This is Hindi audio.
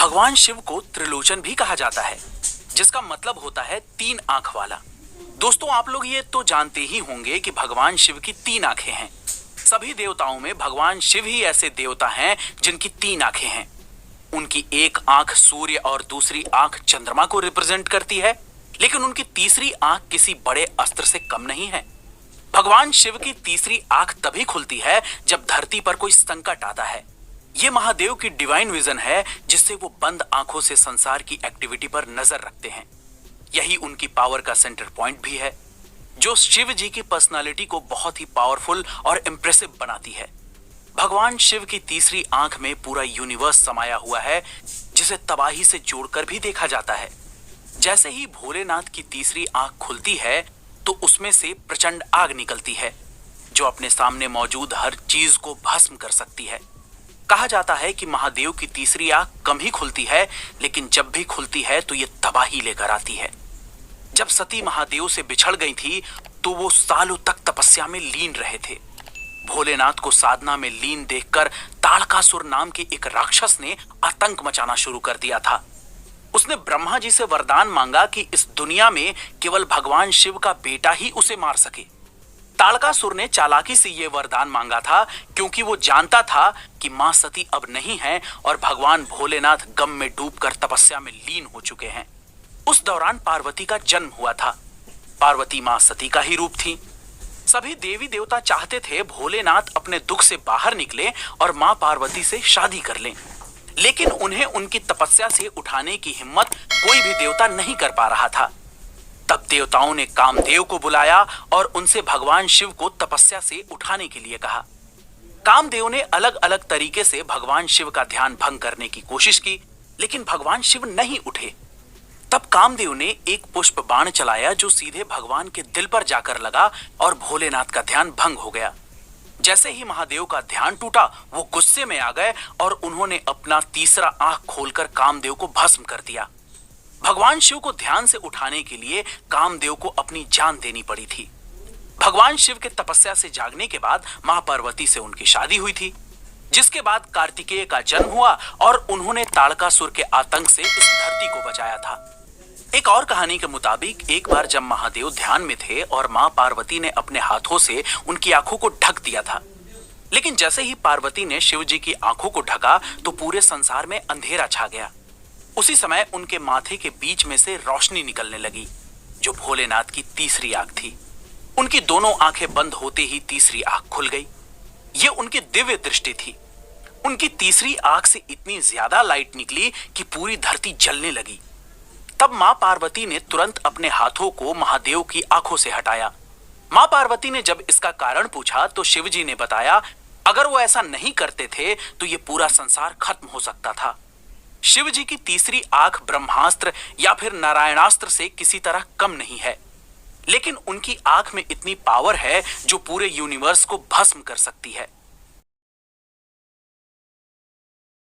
भगवान शिव को त्रिलोचन भी कहा जाता है, जिसका मतलब होता है तीन आंख वाला। दोस्तों, आप लोग ये तो जानते ही होंगे कि भगवान शिव की तीन आंखें हैं। सभी देवताओं में भगवान शिव ही ऐसे देवता हैं जिनकी तीन आंखें हैं। उनकी एक आंख सूर्य और दूसरी आंख चंद्रमा को रिप्रेजेंट करती है, लेकिन उनकी तीसरी आंख किसी बड़े अस्त्र से कम नहीं है। भगवान शिव की तीसरी आंख तभी खुलती है जब धरती पर कोई संकट आता है। ये महादेव की डिवाइन विजन है, जिससे वो बंद आंखों से संसार की एक्टिविटी पर नजर रखते हैं। यही उनकी पावर का सेंटर पॉइंट भी है, जो शिव जी की पर्सनालिटी को बहुत ही पावरफुल और इंप्रेसिव बनाती है। भगवान शिव की तीसरी आंख में पूरा यूनिवर्स समाया हुआ है, जिसे तबाही से जोड़कर भी देखा जाता है। जैसे ही भोलेनाथ की तीसरी आंख खुलती है तो उसमें से प्रचंड आग निकलती है, जो अपने सामने मौजूद हर चीज को भस्म कर सकती है। कहा जाता है कि महादेव की तीसरी आंख कम ही खुलती है, लेकिन जब भी खुलती है तो ये तबाही लेकर आती है। जब सती महादेव से बिछड़ गई थी तो वो सालों तक तपस्या में लीन रहे थे। भोलेनाथ को साधना में लीन देखकर ताड़कासुर नाम के एक राक्षस ने आतंक मचाना शुरू कर दिया था। उसने ब्रह्मा जी से वरदान मांगा कि इस दुनिया में केवल भगवान शिव का बेटा ही उसे मार सके। ताड़कासुर ने चालाकी से यह वरदान मांगा था, क्योंकि वो जानता था कि मां सती अब नहीं है और भगवान भोलेनाथ गम में डूबकर तपस्या में लीन हो चुके हैं। उस दौरान पार्वती का जन्म हुआ था। पार्वती मां सती का ही रूप थी। सभी देवी देवता चाहते थे भोलेनाथ अपने दुख से बाहर निकले और मां पार्वती से शादी कर लें, लेकिन उन्हें उनकी तपस्या से उठाने की हिम्मत कोई भी देवता नहीं कर पा रहा था। तब देवताओं ने कामदेव को बुलाया और उनसे भगवान शिव को तपस्या से उठाने के लिए कहा। कामदेव ने अलग अलग तरीके से भगवान शिव का ध्यान भंग करने की कोशिश की, लेकिन भगवान शिव नहीं उठे। तब कामदेव ने एक पुष्प बाण चलाया, जो सीधे भगवान के दिल पर जाकर लगा और भोलेनाथ का ध्यान भंग हो गया। जैसे ही महादेव का ध्यान टूटा, वो गुस्से में आ गए और उन्होंने अपना तीसरा आंख खोलकर कामदेव को भस्म कर दिया। भगवान शिव को ध्यान से उठाने के लिए कामदेव को अपनी जान देनी पड़ी थी। भगवान शिव के तपस्या से जागने के बाद मां पार्वती से उनकी शादी हुई थी, जिसके बाद कार्तिकेय का जन्म हुआ और उन्होंने ताड़कासुर के आतंक से इस धरती को बचाया था। एक और कहानी के मुताबिक एक बार जब महादेव ध्यान में थे और मां पार्वती ने अपने हाथों से उनकी आंखों को ढक दिया था, लेकिन जैसे ही पार्वती ने शिव जी की आंखों को ढका तो पूरे संसार में अंधेरा छा गया। उसी समय उनके माथे के बीच में से रोशनी निकलने लगी, जो भोलेनाथ की तीसरी आंख थी। उनकी दोनों आंखें बंद होते ही तीसरी आंख खुल गई। ये उनकी दिव्य दृष्टि थी। उनकी तीसरी आंख से इतनी ज्यादा लाइट निकली कि पूरी धरती जलने लगी। तब मां पार्वती ने तुरंत अपने हाथों को महादेव की आंखों से हटाया। मां पार्वती ने जब इसका कारण पूछा तो शिवजी ने बताया, अगर वो ऐसा नहीं करते थे तो ये पूरा संसार खत्म हो सकता था। शिव जी की तीसरी आंख ब्रह्मास्त्र या फिर नारायणास्त्र से किसी तरह कम नहीं है, लेकिन उनकी आंख में इतनी पावर है जो पूरे यूनिवर्स को भस्म कर सकती है।